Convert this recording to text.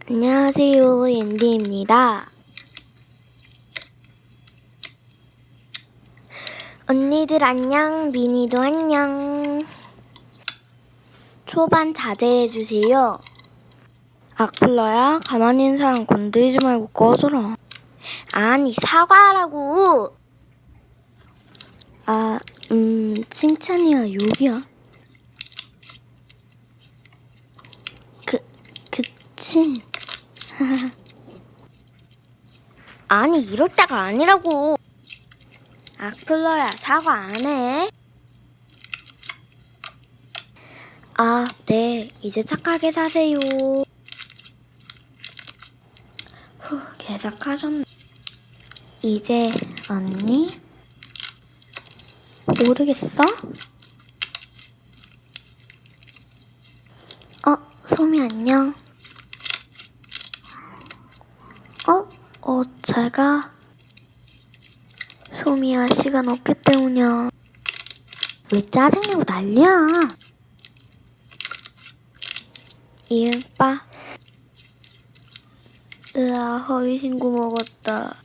안녕하세요, 옌디입니다. 언니들 안녕, 미니도 안녕. 초반 자제해주세요. 악플러야, 가만히 있는 사람 건드리지 말고 꺼져라. 아니, 사과하라고. 칭찬이야, 욕이야? 그치. 아니, 이럴 때가 아니라고. 악플러야, 사과 안 해? 네, 이제 착하게 사세요. 개삭하셨네. 이제 언니? 모르겠어? 소미 안녕. 잘 가. 소미야, 시간 없기 때문이야. 왜 짜증내고 난리야? 이은빠. 으아, 허위신고 먹었다.